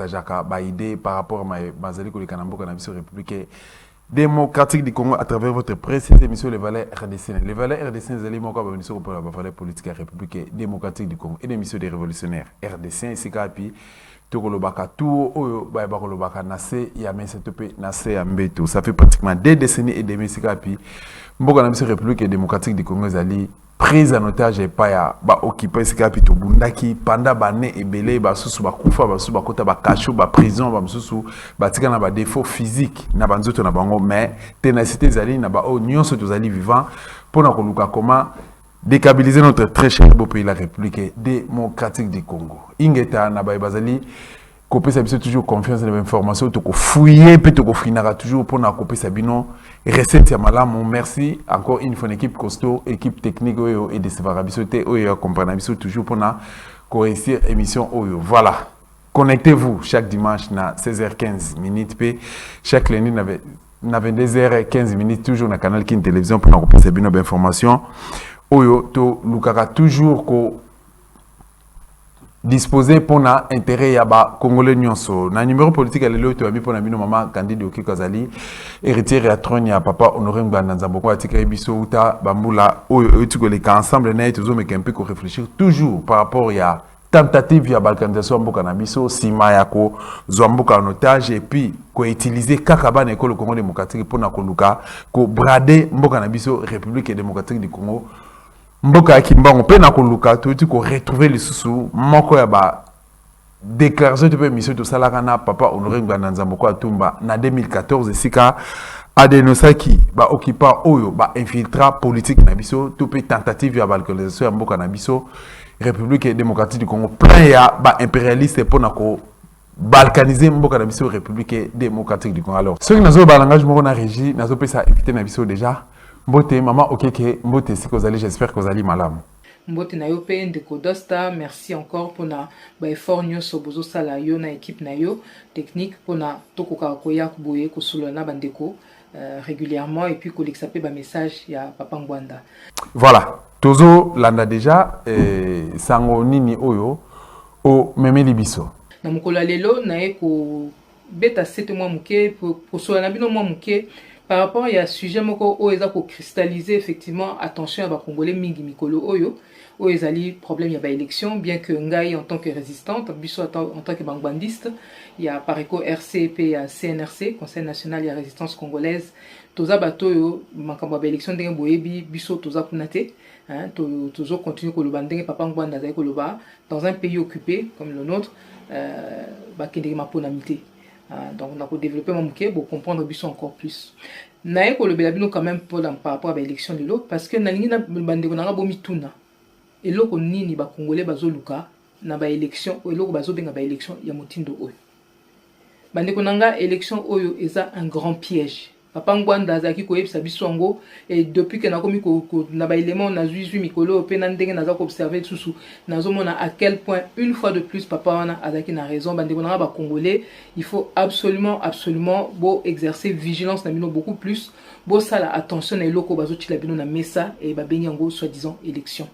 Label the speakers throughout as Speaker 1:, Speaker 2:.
Speaker 1: partageaka ba idée par rapport à Mazali Kolikanambo Kanamiso République démocratique du Congo à travers votre presse, cette émission Les Valeurs RDC. Les Valeurs RDC, les éléments comme émission pour la valeur politique républicaine démocratique du Congo et l'émission des révolutionnaires RDC ici Kapi. Tokolobaka tout oyo ba bakolobaka nase ya MSTP nase ya Mbeto. Ça fait pratiquement 2 décennies et demie ici Kapi. Mboka na biso République démocratique du Congo zali prise en otage et pas ya ba occupé ce capi to bundaki panda bané et belé ba susu ba kufa ba susu ba kota ba kacho ba prison ba susu ba tika na ba défaut physique na ba nzoto na bango mais ténacité zali na ba o nyonso to zali vivant pour na koluka comment déstabiliser notre très cher beau pays la République démocratique du Congo ingeta na ba bazali copier ça biso toujours confiance dans l'information to ko fouiller peut to ko finira toujours pour na copier ça bino recette ya malamu. Merci encore une fois équipe costaud équipe technique oyo et de sevarabisoté oyo comprendre biso toujours pour na ko réussir émission oyo. Voilà, connectez-vous chaque dimanche na 16h15 minutes p chaque lundi na 22h15 minutes toujours na canal Kin télévision pour na copier ça bino d'information oyo to lukaka toujours ko disposé pour na intérêt ya ba congolais nyonso na numéro politique à lelo to ami pour na bino mama candidat Oki Kazali héritier ya trône ya papa Honoré Nganda Nzamboko atika biso uta bambula oyo etukoleka ensemble na etuzo meka un peu ko réfléchir toujours par rapport ya tentative ya balkanisation mboka na biso sima ya ko zomboka en otage et puis ko utiliser kaka ba na école Congo démocratique pour na koluka ko brader mboka na biso République démocratique du Congo mboka kimbango pe na koluka to ko retrouver les sous moko ya ba déclaration de mission to salaka na papa Honoré Nganda Nzamboko atumba na 2014 sika adenosaki ba occupa oyo ba infiltrat politique na biso to pe tentative ya balkanisation ya mboka na biso République démocratique du Congo plan ya ba impérialiste pour na ko balkaniser mboka na biso République démocratique du Congo. Alors ce qui nazo ba langage moko na régie nazo pe ça invité na biso déjà Mbote maman okeke mbote si kozali j'espère que kozali malamu
Speaker 2: mbote na yo pe ndeko Dosta merci encore pour na ba effort nyonso bozo sala yo na équipe na yo technique pour na tokoka koya kuboye kosula na bandeko régulièrement et puis kolekisa pe ba message ya papa Ngwanda.
Speaker 1: Voilà tozo landa déjà sango nini oyo o memeli biso
Speaker 2: na mokolo lelo na eko beta 7 mois muke pour sala na bino mois muke par rapport à sujet moko o eza ko cristalliser effectivement attention à ba congolais mingi mikolo oyo o ezali problème ya ba élection bien que ngai en tant que résistante biso en tant que bangbandiste il y a pareco RCP ya CNRC Conseil national ya résistance congolaise toza bato yo makambo ba élection ndenge boyebi biso toza kunate hein toujours continuer ko loba ndenge papa Ngwanda za ko loba dans un pays occupé comme le nôtre ba kendeki maponamité. Donc on a développé mon bouquet pour comprendre biso encore plus. Nae ko le belabino quand même par rapport à l'élection de l'eau parce que nalingi na bande ko na bomi tuna. Et loko nini ba congolais bazoluka na ba élection ou loko bazo benga ba élection ya motindo oyo. Bande ko nanga élection oyo eza un grand piège. Papa Ngwanda azaki ko yebisa biso ngo et depuis que na komi ko na ba élément na zuizu mikolo pe na ndenge na za ko observer susu nazo mona à quel point une fois de plus papa wana azaki na raison bande konanga ba congolais il faut absolument beau exercer vigilance na bino beaucoup plus beau ça la attention na eloko bazo tila bino na mesa et ba bengi ngo soi-disant élection.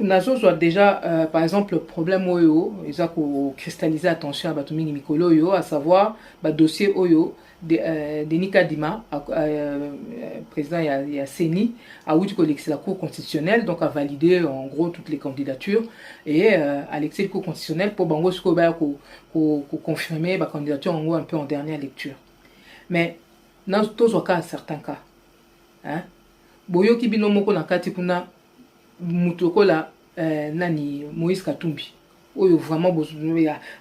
Speaker 2: Nazo déjà par exemple le problème oyo eza ko cristalliser attention à batomingi mikolo yo à savoir ba dossier oyo Denis Kadima président ya CENI a outil que la Cour constitutionnelle donc a validé en gros toutes les candidatures et Alexis le Cour constitutionnelle pour bango ce ko confirmer ba candidature en gros un peu en dernière lecture. Mais dans tous cas certains cas hein boyo ki bino moko na kati kuna mutokola nani Moïse Katumbi oyo vraiment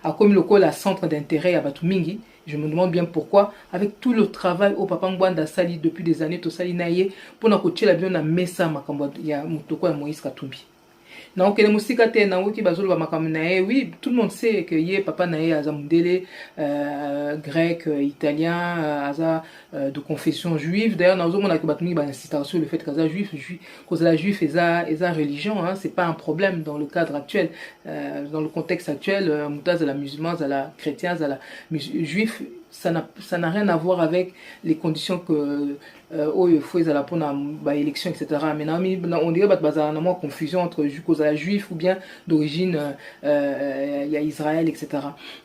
Speaker 2: a comme le la centre d'intérêt ya batu mingi. Je me demande bien pourquoi avec tout le travail au papa Ngwanda sali depuis des années to sali naye pour na kotia la bien na mesa makambo ya mutokola Moïse Katumbi. Donc les musika te na woki bazolo ba makambo naye oui tout le monde sait que yé papa naye azamundele grec italien aza de confession juive d'ailleurs nazo mona ke batumi ba insister sur le fait que aza juif cause la juif eza religion hein c'est pas un problème dans le cadre actuel dans le contexte actuel mutaz à la musulman à la chrétien à la juif ça n'a rien à voir avec les conditions que il faut à la pour la élection, etc. Mais on dirait qu'il y a une confusion entre juifs ou bien d'origine il y a Israël, etc.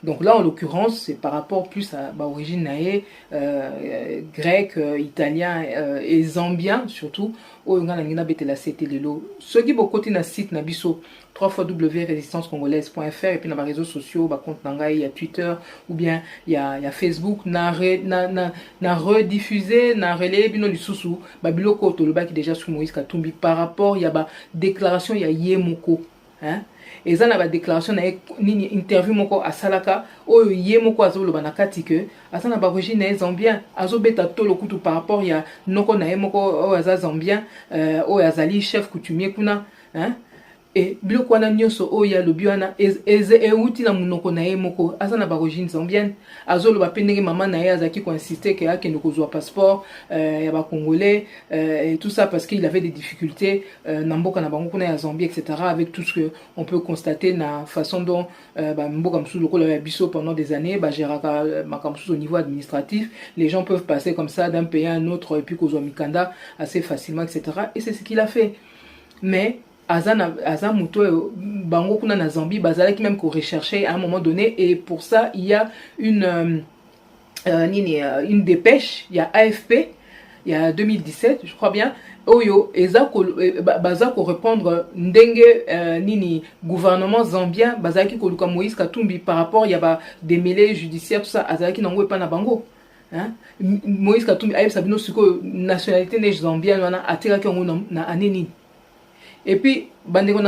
Speaker 2: Donc là, en l'occurrence, c'est par rapport plus à l'origine grec, italien et zambien surtout. Ceux qui beaucoup na site na biso www.resistancecongolaise.fr et puis dans les réseaux sociaux, compte il y a Twitter ou bien il y a Facebook, na rediffusé, na relais bino lisusu, biloko to le qui déjà sous Moïse Katumbi par rapport il y a déclaration il y a Yemoko, hein. Et ça na déclaration na nini interview moko asalaka oyo Yemoko azolo banakati que asana ba origine zambien azobeta to le kutu par rapport il y a noko na Yemoko o aza zambien o azali chef coutumier kuna, hein. Et biloko wana nyonso oya lobi wana euti na munoko na ye moko aza na origine zambienne azoloba pe ndenge mama na ye azaki ko insister ke akende kozwa passeport ya ba congolais et tout ça parce qu'il avait des difficultés na mboka na bango kuna ya Zambie, etc. avec tout ce que on peut constater na façon dont mboka msusu lokola ya biso pendant des années géraka makamsusu au niveau administratif, les gens peuvent passer comme ça d'un pays à un autre et puis kozwa mikanda assez facilement, etc. et c'est ce qu'il a fait. Mais Aza Muto Bango kuna na Zambie bazala qui même qu'on recherchait à un moment donné, et pour ça il y a une dépêche, il y a AFP, il y a 2017 je crois bien, oyo baza ko répondre ndenge nini gouvernement zambien bazala qui koluka Moïse Katumbi par rapport il y a des mêlées judiciaires tout ça azala qui n'angwe pas na bango, hein. Moïse Katumbi ayeb sabino suko nationalité ne zambienne wana atira ki ngo na aneni. Et puis, nous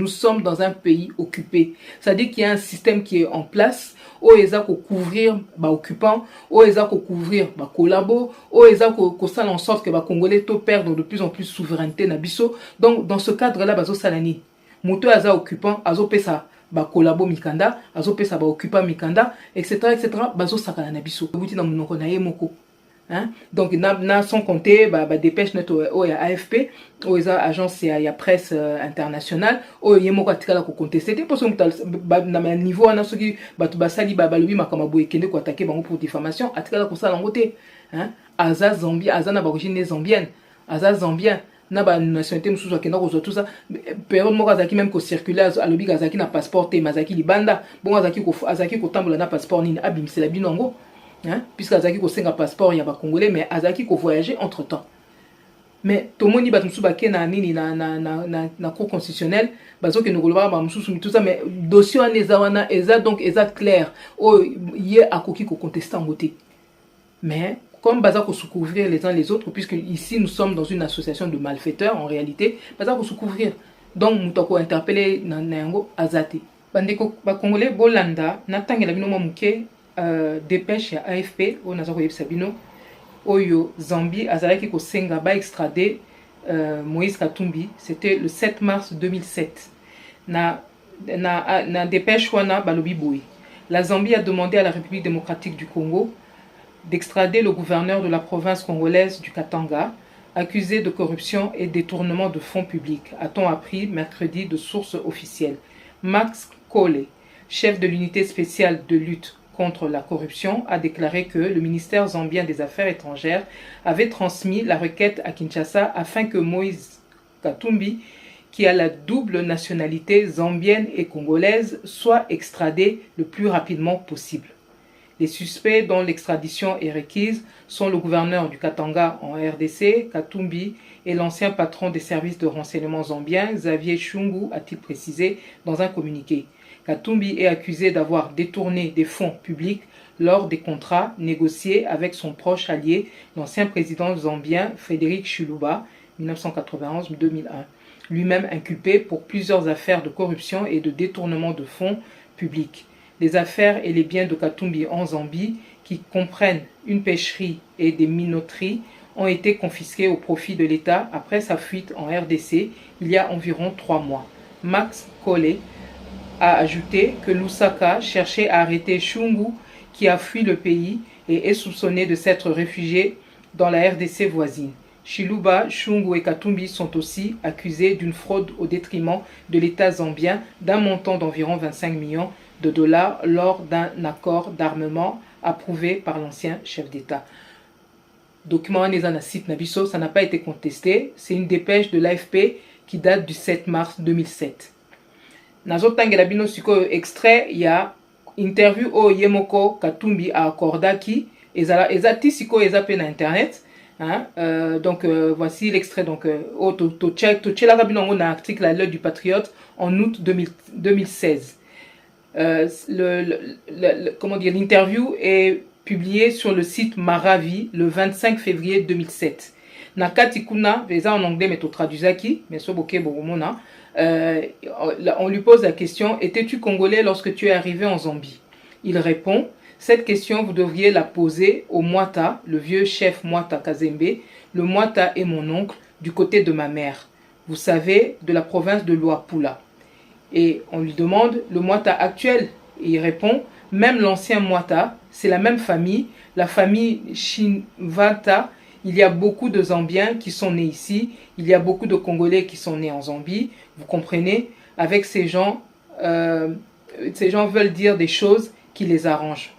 Speaker 2: sommes dans un pays occupé. C'est-à-dire qu'il y a un système qui est en place, où ils ont couvrir les occupants, où ils ont couvrir les collabos, où ils ont fait en sorte que les Congolais perdent de plus en plus de souveraineté. Donc, dans ce cadre-là, ils ont salani. Moto est occupant, ils ont fait ça. Ba collabo mikanda, ils ont fait ça, ba occupant mikanda, etc. Ils ont sakana na biso. Hein? Donc, sans compter, dépêche net au AFP, au agence il y a presse internationale, au yemo katika la ko contester parce que na niveau na soki batu basali balobi makamabo ekende ko attaquer bango pour diffamation, atika la ko sala ngote, hein? Aza Zambie, aza na origine zambienne, aza zambien na ba nationalité mususu akenda ko tout ça période moko azaki même ko circuler alobi azaki na passeport te mazaki libanda bon azaki ko tambola na passeport nini abimsela binongo. Hein? Puisque Azaki ko senga passeport ya ba congolais mais Azaki ko voyager entre temps. Mais tout le monde dit que na cour constitutionnelle bazo que nous golba ba mususu tout ça mais dossier en ezawana eza donc eza clair o yé akoki ko contester en côté. Mais comme baza ko se couvrir les uns les autres puisque ici nous sommes dans une association de malfaiteurs en réalité baza ko se couvrir. Donc mutoko interpeller na yango azate. Bandeko ba congolais bolanda na tangela bino muke dépêche à AFP au Nazako Sabino Oyo Zambie azalaki ko senga ba extradé Moïse Katumbi, c'était le 7 mars 2007 na dépêche wana balobi boy. La Zambie a demandé à la République démocratique du Congo d'extrader le gouverneur de la province congolaise du Katanga accusé de corruption et détournement de fonds publics, a-t-on appris mercredi de sources officielles. Max Kole, chef de l'unité spéciale de lutte contre la corruption, a déclaré que le ministère zambien des Affaires étrangères avait transmis la requête à Kinshasa afin que Moïse Katumbi, qui a la double nationalité zambienne et congolaise, soit extradé le plus rapidement possible. Les suspects dont l'extradition est requise sont le gouverneur du Katanga en RDC, Katumbi, et l'ancien patron des services de renseignement zambiens, Xavier Chungu, a-t-il précisé dans un communiqué. Katumbi est accusé d'avoir détourné des fonds publics lors des contrats négociés avec son proche allié, l'ancien président zambien Frédéric Chiluba, 1991-2001, lui-même inculpé pour plusieurs affaires de corruption et de détournement de fonds publics. Les affaires et les biens de Katumbi en Zambie, qui comprennent une pêcherie et des minoteries, ont été confisqués au profit de l'État après sa fuite en RDC il y a environ 3 mois. Max Kole a ajouté que Lusaka cherchait à arrêter Chungu qui a fui le pays et est soupçonné de s'être réfugié dans la RDC voisine. Chiluba, Chungu et Katumbi sont aussi accusés d'une fraude au détriment de l'État zambien d'un montant d'environ 25 millions de dollars lors d'un accord d'armement approuvé par l'ancien chef d'État. Document na site Nabiso, ça n'a pas été contesté. C'est une dépêche de l'AFP qui date du 7 mars 2007. Nazo tangela bino siko extrait, il y a interview o Yemoko Katumbi a accordaki ezati siko ezape na internet. Hein? Donc voici l'extrait. Donc to check la rabino on a article à l'heure du Patriote en août 2016. Comment dire, l'interview est publiée sur le site Maravi le 25 février 2007. Nakati kuna veza en anglais mais to traduisaki mais so boke boromona. On lui pose la question: étais-tu congolais lorsque tu es arrivé en Zambie? Il répond: cette question vous devriez la poser au Mwata, le vieux chef Mwata Kazembe. Le Mwata est mon oncle du côté de ma mère, vous savez, de la province de Luapula. Et on lui demande le Mwata actuel, et il répond: même l'ancien Mwata, c'est la même famille, la famille Shinvata. Il y a beaucoup de Zambiens qui sont nés ici, il y a beaucoup de Congolais qui sont nés en Zambie. Vous comprenez, avec ces gens veulent dire des choses qui les arrangent.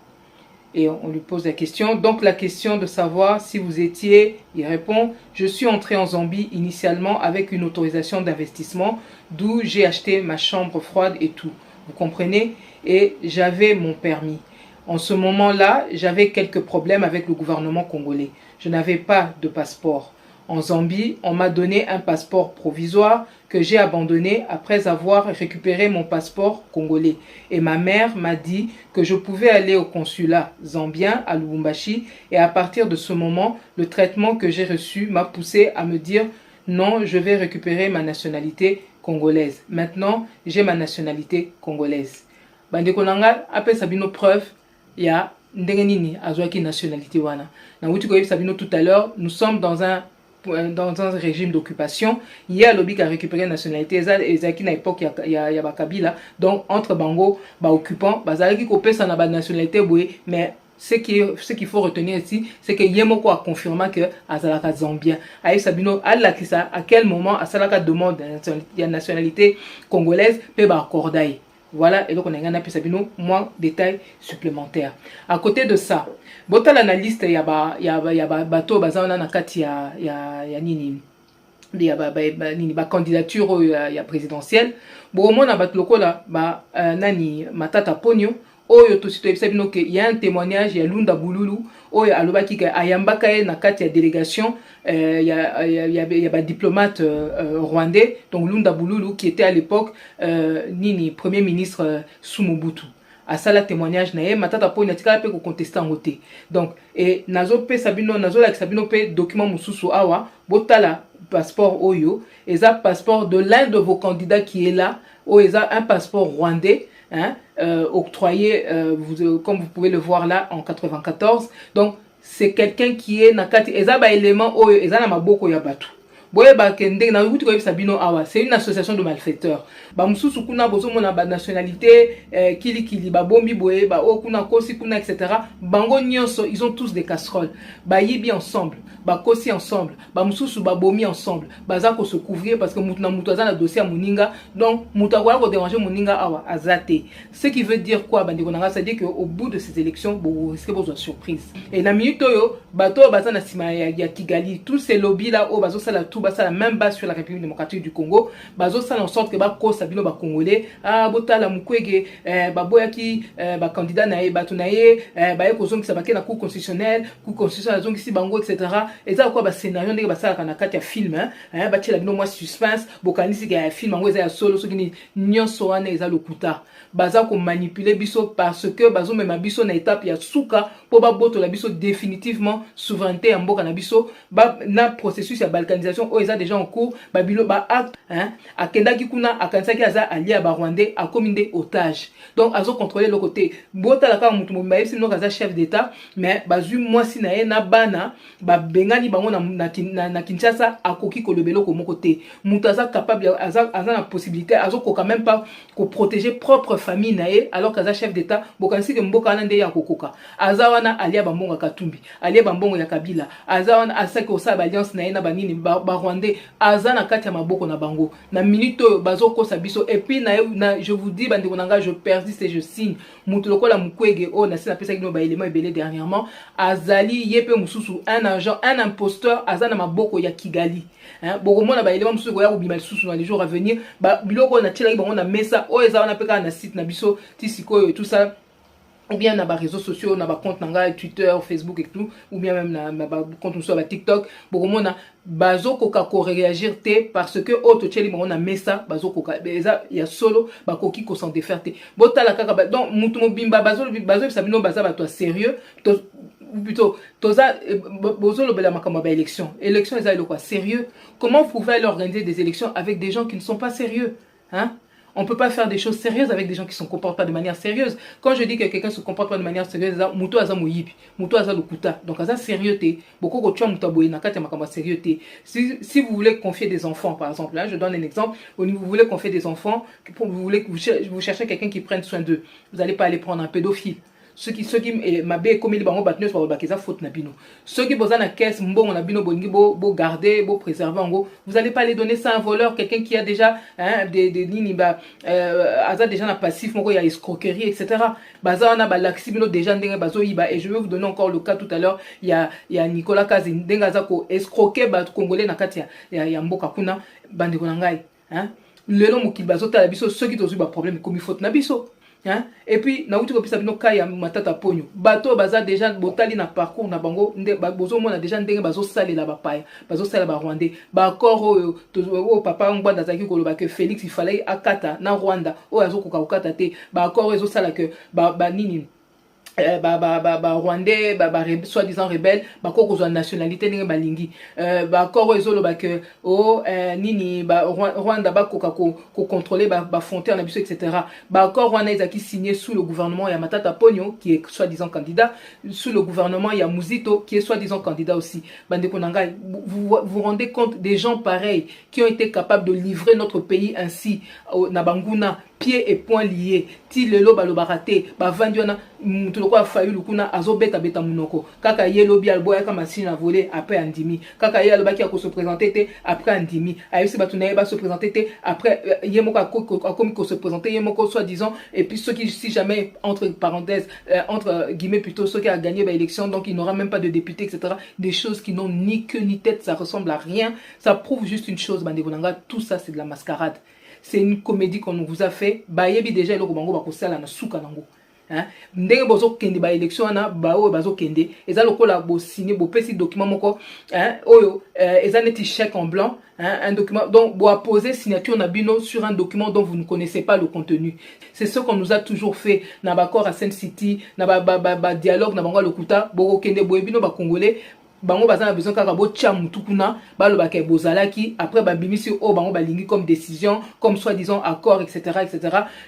Speaker 2: Et on lui pose la question, donc la question de savoir si vous étiez, il répond: je suis entré en Zambie initialement avec une autorisation d'investissement, d'où j'ai acheté ma chambre froide et tout. Vous comprenez? Et j'avais mon permis. En ce moment-là, j'avais quelques problèmes avec le gouvernement congolais. Je n'avais pas de passeport. En Zambie, on m'a donné un passeport provisoire que j'ai abandonné après avoir récupéré mon passeport congolais. Et ma mère m'a dit que je pouvais aller au consulat zambien à Lubumbashi. Et à partir de ce moment, le traitement que j'ai reçu m'a poussé à me dire: non, je vais récupérer ma nationalité congolaise. Maintenant, j'ai ma nationalité congolaise. Bandeko nanga appelle Sabino preuve, il y a ndengenini azwaki nationalité wana. Na wuti ko Sabino tout à l'heure, nous sommes dans un régime d'occupation. Il y a lobby qui a récupéré la nationalité ezaki na époque ya bakabila. Donc entre bango ba occupant bazalaki ko pesa na ba nationalité boye, mais ce qu'il faut retenir ici, c'est que Yemoko a confirmé que Azalaka Zambien. Aïe Sabino, à quel moment Azalaka demande la nationalité congolaise, peut accorder. Voilà, et donc on a un Sabino, moins détails supplémentaires. À côté de ça, bota l'analyste, il y a bateau, bazana nakati ya nini. Il y a candidature ya présidentielle. Bon, au moins, on a battu nani matata ponyo. Oyo to sito ebisabino ke y a un témoignage ya Lunda Bululu oyo alobaki ka ayambaka ye na kati ya délégation y a ba diplomate rwandais, donc Lunda Bululu qui était à l'époque nini premier ministre sous Mobutu. À ça la témoignage na ye matata po natika pe ko contester en côté. Donc et nazo pe sabino nazo la sabino pe document mususu awa botala passeport oyo eza passeport de l'un de vos candidats qui est là, ou eza un passeport rwandais. Hein, octroyé, comme vous pouvez le voir là, en 94. Donc, c'est quelqu'un qui est nakati. Ezaba élément oyo ezana maboko ya batu. C'est une association de malfaiteurs. Bamususu kuna bozo mona ba nationalité kili ba bombi boye ba okuna kosi kuna etc. Bango nyonso, ils ont tous des casseroles. Ba yibi ensemble, ba kosi ensemble, bamususu ba bomi ensemble. Baza ko se couvrir parce que mutuna mutaza na dossier à Muninga. Donc mutakwala ko déranger Muninga awa azate. Ce qui veut dire quoi bandiko nanga, ça dit que au bout de ces élections vous risquez vos surprises. Et na minute oyo bato baza na sima ya Kigali, tous ces lobbies là au bazo sala tout ça la même base sur la République démocratique du Congo, bazo ça en sorte que ba ko sabino ba congolais botala mukwege ba boyaki ba candidat na bato na ye ba ko zongi sabake na cour constitutionnelle zongi si bango etc. et ça quoi ba scénario ndenge ba sala kana kati ya film ba tela bino moi suspense bokanisi ka film ngo eza ya solo so kini nyonso wana eza lokuta baza ko manipuler biso parce que bazo mema biso na étape ya suka po ba boto la biso définitivement souveraineté ya mboka na biso ba na processus ya balkanisation o eza déjà en cours babilo ba acte akendaki kuna akansaki aza allié ba rwandais a commis otage, donc azo contrôler le côté bota la ka mutu mba yesi no kaza chef d'état mais bazu mwasi na ye na bana ba bengani bango na Kinshasa akoki ko lebelo ko mon côté mutu aza capable aza na possibilité azo ko quand même pas ko protéger propre famille na ye alors kaza chef d'état bokanisi ke mboka na nde ya kokoka aza wana allié ba mbonga Katumbi allié ba mbongo ya Kabila aza wana asaki ko sa alliance na ye na banini ba Rwandais aza na kati ya maboko na bango na minute bazo kosa biso et puis je vous dis bande konanga je persiste et je signe mutu lokola mukwege o na sina pesa kino ba élément ebele dernièrement azali yepe mususu un agent un imposteur aza na maboko ya Kigali hein bokomona ba élément mususu ya kobima susu dans les jours à venir ba biloko na tshela bango na mesa o eza na peka na site na biso tisiko et tout ça ou bien na ba réseaux sociaux na ba compte nanga Twitter Facebook et tout ou bien même na ba compte sur ba TikTok bokomona bazo koka ko réagir te parce que auto tcheli bango na mesa bazo koka eza ya solo ba koki ko s'en défaire te botala kaka donc mutu mobimba bazo sabino baza ba toi sérieux plutôt toza bozo lobela makamba ba élection eza le quoi sérieux comment vous pouvez aller organiser des élections avec des gens qui ne sont pas sérieux hein. On ne peut pas faire des choses sérieuses avec des gens qui ne se comportent pas de manière sérieuse. Quand je dis que quelqu'un ne se comporte pas de manière sérieuse, muto aza moyipi, muto aza lokuta. Donc aza sérieuxté. Beaucoup de gens muto aboye nakati makamba sérieuxté. Si vous voulez confier des enfants par exemple, là je donne un exemple, vous voulez confier des enfants, vous cherchez quelqu'un qui prenne soin d'eux. Vous n'allez pas aller prendre un pédophile. Ceux qui mabe comme les bango batneus par bakeza faute na bino. Ceux qui boza na caisse mbongo na bino bongi bo garder, bo préserver en gros. Vous allez pas les donner ça à un voleur, quelqu'un qui a déjà des lignes aza déjà na passif moko ya escroquerie etc. Baza na ba laxi bino déjà ndenge bazo yiba et je vais vous donner encore le cas tout à l'heure, il y a Nicolas Kazi ndenga za ko escroquer ba congolais na kati ya mboka kuna bande ko ngai, hein. Lelo mokili bazo tala biso ceux qui tozu ba problème comme faute na biso. Hein? Et puis na uti ko pisa bino kaya matata ponyo bato baza déjà botali na parcours na bango bozo mona déjà ndenge bazo salela ba paya bazo salela ba Rwandais ba corps o papa ngwa dazaki ko loba que Félix il fallait akata na Rwanda o azo ko kakata te ba corps ezo sala que ba nini Rwandais soi-disant rebelle bako ko nationalité ndenge balingi koro ezolo que nini Rwanda bako ko contrôler frontière na biso etc. Koro wana ezaki signé sous le gouvernement ya Matata Ponyo qui est soi-disant candidat, sous le gouvernement ya Muzito qui est soi-disant candidat aussi. Bande konanga, vous rendez compte des gens pareils qui ont été capables de livrer notre pays ainsi na banguna pieds et poings liés ti lelo balobaraté vandiona mutuloko afayu lukuna azobeta beta munoko kaka yelobi alboya kama machine à voler après andimi kaka ye alobaki a ko se présenter te après andimi ayusi batunaye ba se présenter te après yemoko akomi ko se présenter yemoko soi-disant et puis ceux qui si jamais entre parenthèses entre guillemets plutôt ceux qui a gagné l'élection donc il n'aura même pas de député etc. Des choses qui n'ont ni queue ni tête, ça ressemble à rien, ça prouve juste une chose bandebonanga, tout ça c'est de la mascarade. C'est une comédie qu'on vous a fait. Bayebi déjà le bango bakosala na suka nango. Hein? Ndenge bozo kende ba élection na bao bazo kende. Eza lokola bo signer bo pesi document moko. Hein? Oyo eza neti chèque en blanc. Hein? Un document donc bo apposer signature na bino sur un document dont vous ne connaissez pas le contenu. C'est ce qu'on nous a toujours fait. Na bakor à Sen City, na ba dialogue na bango lokuta, bo kende bo ebino ba congolais. Bango bazana besoin kaka bo tia mutukuna baloba ke bozalaki après babimisi o bango balingi comme décision comme soi-disant accord etc.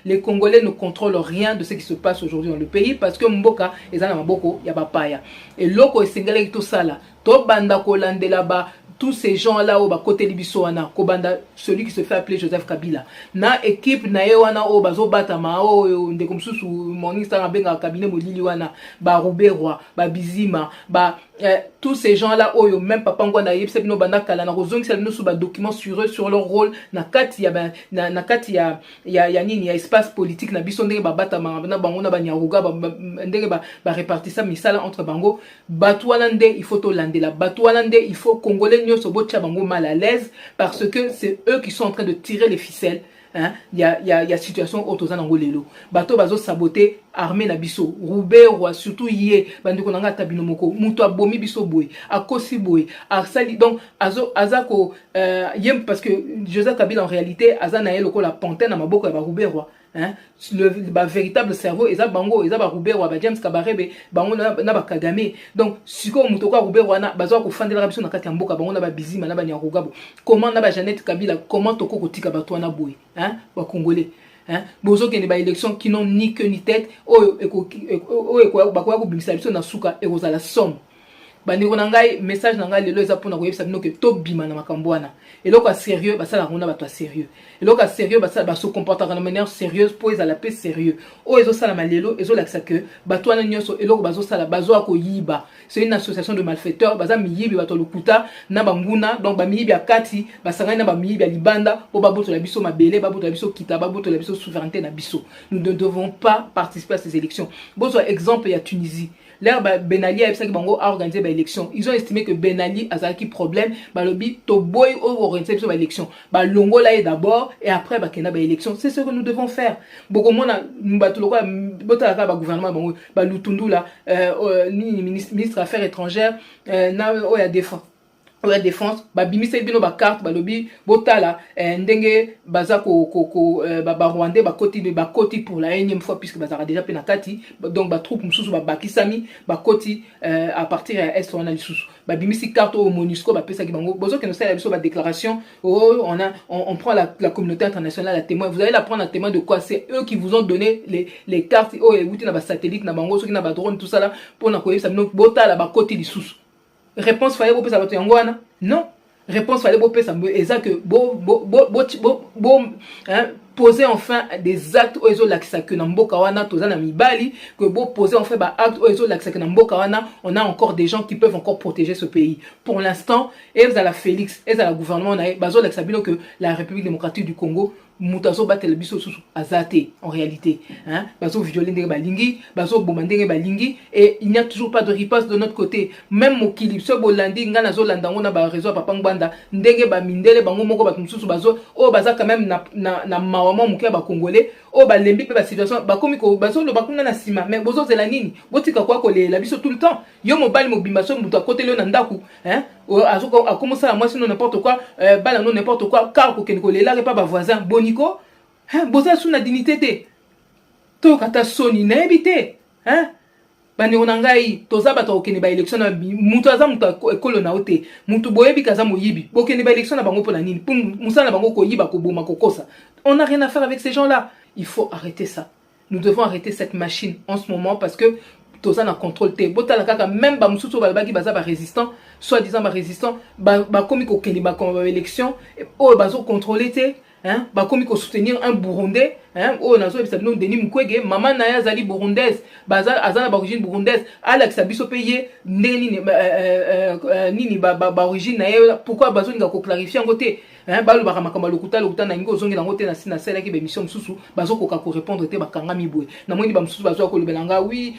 Speaker 2: Les Congolais ne contrôlent rien de ce qui se passe aujourd'hui dans le pays parce que mboka ezana maboko ya bapaya et loko esengeli to sala to banda ko landela ba tous ces gens-là au côté libiso wana kobanda celui qui se fait appeler Joseph Kabila na équipe na ye wana o bazo batama o ndeko msusu monista na benga cabinet molili wana ba Ruberwa ba Bizima ba tous ces gens-là oyo même papa ngwana yebse bino banda kala na kozongi selino sous ba documents sur eux sur leur rôle na kati ya na kati ya nini ya espace politique na biso ndenge ba batama na bango na ba nyaruga ndenge ba répartissa misala entre bango batu wana nde il faut to landela batu wana nde il faut congolais nyoso bocha bango mal à l'aise parce que c'est eux qui sont en train de tirer les ficelles. Hein? Il y a situation autozana ngolelo bato bazo saboter armée na biso Ruberwa surtout yé bandeko nanga tabino moko muto abomi biso boy akosi boy arsali donc azako yem parce que Joseph Kabila en réalité azana eloko la panthère na maboko ya ba Ruberwa. Hein? Le véritable cerveau eza bango eza ba Ruberwa ba James Kabarebe bango na ba Kagame donc siko mutoka Ruberwa na bazo ko fandela biso na kati ya mboka bango na ba Bizima na ba Nyarugabo comment na ba Jeannette Kabila comment toko kotika bato na boy hein ba Congolais hein bozo kende ba élection qui n'ont ni queue ni tête oyo bakoya ko bimisa biso na suka ekozala somme bandeko na ngai message na ngai lelo eza pona koyebisa bino ke to bima na makambo wana eloko sérieux basala ngona bato sérieux eloko sérieux basala baso comportaka na manière sérieuse po ezala pe sérieux o ezosala malelo ezolakisa ke bato wana nyonso eloko bazosala bazoa koyiba c'est une association de malfaiteurs baza miyibi bato lokuta na banguna donc ba miyibi ya kati basangani na ba miyibi ya libanda po babotola biso mabele babotola biso kita babotola biso souveraineté na biso. Nous ne devons pas participer à ces élections. Bon, soit exemple, il y a Tunisie. Là, Ben Ali a organisé des élections. Ils ont estimé que Ben Ali a un problème. Balobi, Toboy a organisé des élections. Longo là est d'abord et après, Kena des élections. C'est ce que nous devons faire. Beaucoup de monde, nous battons le gouvernement, Lutundu là, ministre des Affaires étrangères, na oya défense. La défense ba bimisa bino ba carte ba lobi botala ndenge baza ba rwandais ba koti pour la énième fois puisque bazara déjà penakati donc ba troupe mususu ba bakisami ba koti à partir à est on a lisusu ba bimisi carte au MONUSCO ba pesa ki bango bozo que nous sala biso ba déclaration on prend la communauté internationale à témoin. Vous allez la prendre à témoin de quoi? C'est eux qui vous ont donné les cartes et na ba satellite na bango soki na ba drone tout ça là pour na koyebisa bino botala ba koti lisusu. Réponse fallait beau pesa bato yangwana non réponse fallait beau pesa eza que poser enfin des actes ozo lakisa que na mboka wana tozana mibali que poser enfin ba acte ozo lakisa que na mboka wana on a encore des gens qui peuvent encore protéger ce pays pour l'instant et vous à la Félix et à la gouvernement na bazo lakisa bino que la République démocratique du Congo mutazo battle biso susu azate en réalité hein bazo violer ndenge balingi bazo bomba ndenge balingi et il n'y a toujours pas de riposte de notre côté même mokili so bolandi ngana zo landango na ba réseau papa ngbanda ndenge ba mindele bango moko ba mususu bazo o baza quand même na mawama mukia ba congolais o ba lembi pe ba situation ba komi ko bazo lo bakuna na sima mais bozo zela nini botika kwa ko la biso tout le temps yo mobali mobimba so mutu côté le na ndaku hein a commencé à moi sinon n'importe quoi bala non n'importe quoi car ko ken ko lela pas ba voisin boniko hein boza sous la dignité te to kata soni na ebité hein bani onangai toza bato okene ba élection na mutu aza mutu ekolo na ote mutu boyebi kaza moyibi bokene ba élection na bango pour la nini pour musala bango ko yiba ko boma ko kosa. On n'a rien à faire avec ces gens là. Il faut arrêter ça. Nous devons arrêter cette machine en ce moment parce que toza na contrôle te botala kaka même ba mususu ba baki baza ba résistant soi-disant ba résistant ba komi ko kene ba élection o bazo contrôler te hein ba komi ko soutenir un burundais hein o nazo bisa bino Denis Mukwege maman na ya zali burundaise baza azana ba origine burundaise Alex Abiso payé nini nini ba origine na ye pourquoi bazo nga ko clarifier ngote hein ba lo ba makamba lokuta na ngo zongi na ngote na sina sala ki be mission mususu bazo ko ka ko répondre te ba kanga mibwe na moni ba mususu bazo ko lebelanga oui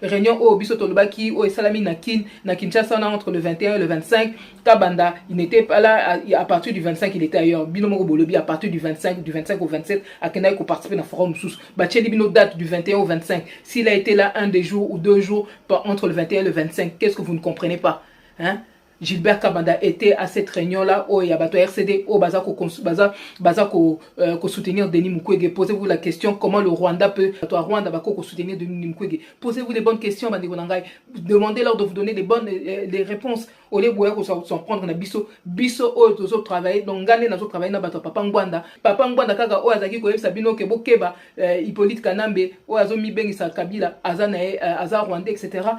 Speaker 2: réunion o biso to lobaki o salami na Kinshasa entre le 21 et le 25 Kabanda il n'était pas là à partir du 25 il était ailleurs bino moko bolobi à partir du 25 au 27 à Kenai ko participer dans forum sous bacheli bino date du 21 au 25 s'il a été là un des jours ou 2 jours entre le 21 et le 25 qu'est-ce que vous ne comprenez pas hein? Gilbert Kabanda était à cette réunion-là, où il y a bateau RCD, où baza ko soutenir Denis Mukwege. Posez-vous la question comment le Rwanda peut, Rwanda va soutenir Denis Mukwege. Posez-vous les bonnes questions, demandez-leur de vous donner les bonnes les réponses. Au lieu de s'en prendre na biso, aux travailler, donc gagner dans autres travail na bateau Papa Ngwanda kaka o azaki ko yebisa bino ke bokeba Hippolyte Kanambe, o azomi bengisa Kabila, aza Rwanda, etc.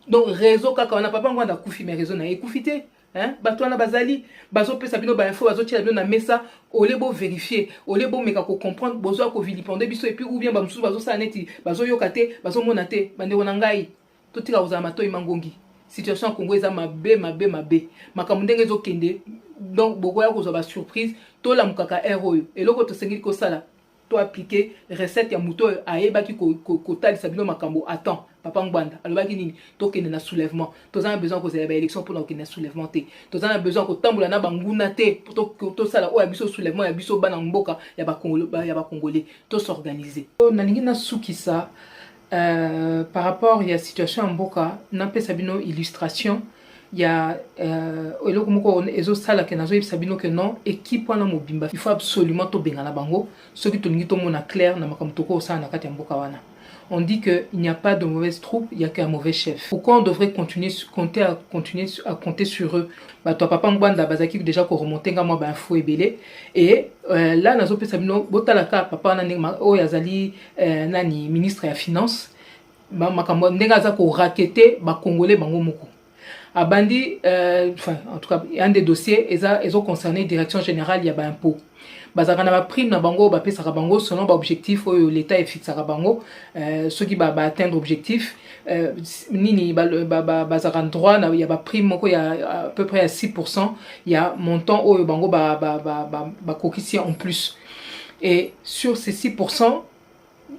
Speaker 2: Donc réseau kaka on a Papa Ngwanda kufi mais réseau na ekufité hein bato na bazali bazo pesa bino ba info bazo tia bino na mesa olebo vérifier olebo meka ko comprendre bozo ko vilipender biso et puis ou bien ba musu bazo sa neti bazo yokate bazo monate bande wona ngai to tika uzama to imangongi situation Congo eza mabe makambo ndenge zo kende donc bokoya ko zo ba surprise to la mukaka héros et loko to sengi ko sala to appliquer recette ya muto ayebaki ko talisa bino makambo attends Papa Ngwanda alobaki nini tokende na soulèvement tozana besoin ko zela ba élection pour na soulèvement te tozana besoin ko tambola na banguna te pour to sala o ya biso soulèvement ya biso bana mboka ya ba congolais to s'organiser na ningi na sukisa par rapport à la situation en mboka na pesa bino illustration il y a eloko moko ezo sala ke nazo yebisa bino ke non équipe wana mobimba il faut absolument to bengana bango soki to ningi to mona clair na makambo toko osala na kati ya mboka wana. On dit qu'il n'y a pas de mauvaise troupe, il n'y a qu'un mauvais chef. Pourquoi on devrait continuer à compter sur eux? Bah toi papa Ngwanda bazaki déjà ko remonter nga moi ba info ebele et là nazo pesa bino botalaka papa na o yazali nani ministre ya finance ba makambo ndenga za ko raqueter ba congolais bango moko. A bandi, enfin, en tout cas, un des dossiers, ils ont concerné direction générale, il y a un impôt. Bazaka na prime na bango ba pesa bango selon ba objectif l'état est fixé bango ceux qui ba atteindre objectif nini bazaka droit na ya ba prime moko ya à peu près à 6%, il y a montant bango ba coefficient en plus, et sur ces 6%,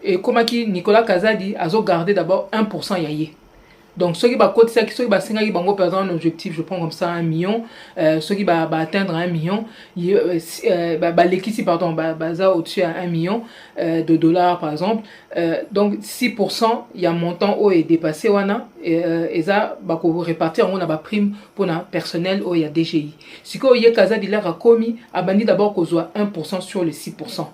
Speaker 2: et comme qui Nicolas Kazadi a gardé d'abord 1% yaye. Donc, ceux qui vont par exemple un objectif, je prends comme ça 1 million, ceux qui vont atteindre 1 million, l'équipe, pardon, au-dessus à 1 million de dollars, par exemple. Donc, 6%, il y a un montant où est dépassé, et ça, va répartir, on a une prime pour le personnel où il y a DGI. Si vous avez Kaza, il a commis, abandonné d'abord qu'on soit 1% sur les 6%.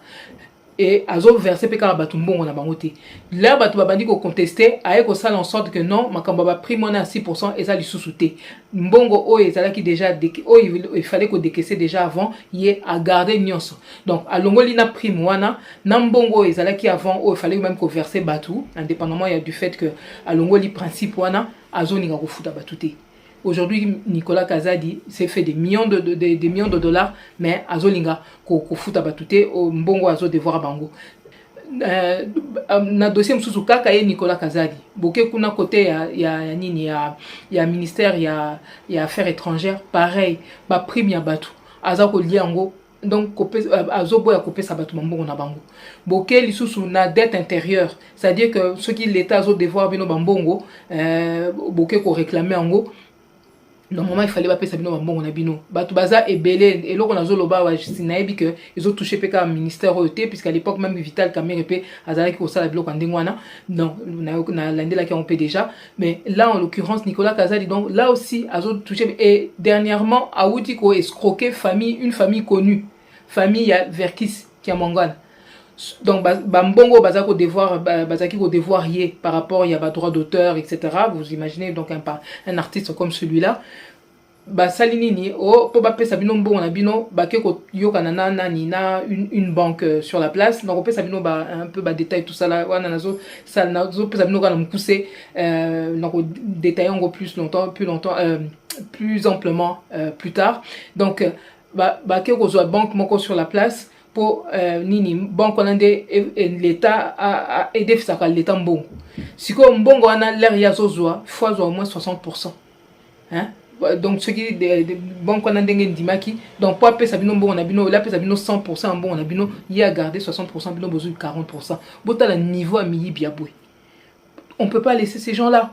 Speaker 2: Et azo versé pe kala batu mbongo na bango te. Là batu babandi ko contester aye ko sala en sorte que non makamba ba prix mona à 6% et ça li sous-souté. Mbongo o ezala ki déjà il fallait ko décaisser déjà avant yé à garder nyonso. Donc à longoli na prime wana na mbongo ezala ki avant il fallait même ko verser batu indépendamment il y a du fait que à longoli principe wana azo ninga ko futa batu te. Aujourd'hui, Nicolas Kazadi s'est fait des millions de dollars, mais Azolinga, ko futa batute, au mbongo azo devoir bango. Na dossier msusu kaka ye Nicolas Kazadi. Boke kuna côté ya ministère ya affaires étrangères, pareil, ba prime ya batu. Azako liango. Donc, azobo ya kopé sa batu mbongo na bango. Boke lisusu na dette intérieure, c'est-à-dire que ceux qui l'État azo devoir bino bambongo, boke ko réclamer ango. Normalement, il fallait pas payer ça bino bon on a bino. Batu baza et belé et là on a zoloba wa sinaebi que ils ont touché PK ministère OET puisqu'à l'époque même Vital Kamerhe pe azala ki osala bilo kandengwana. Non, na l'année là qui on paie déjà, mais là en l'occurrence Nicolas Kazadi donc là aussi azo touché et dernièrement Aouti ko escroqué une famille connue. Famille à Verkis qui a mangane. Donc bambongo bazako devoir bazaki ko devoir yé par rapport il y a droit d'auteur etc. Vous imaginez donc un artiste comme celui-là ba salini ni o po ba pesa bino mbongo na bino ba ke ko yoka na une banque sur la place donc pesa bino ba un peu ba détail tout ça là wana nazo ça nazo pesa bino kana mukuse donc détailler encore plus amplement plus tard donc ba ke ko zo banque moko sur la place pour nini banque onande l'état a aidé ça l'état mbongo siko mbongo wana l'air ya zozwa fois au moins 60%, hein. Donc ceux qui banque onande ndimaki donc pour appeler ça bino mbongo na bino la pesa bino 100% mbongo na bino y a gardé 60% bino besoin 40%. Bota la niveau à miyi biabwe, on peut pas laisser ces gens là.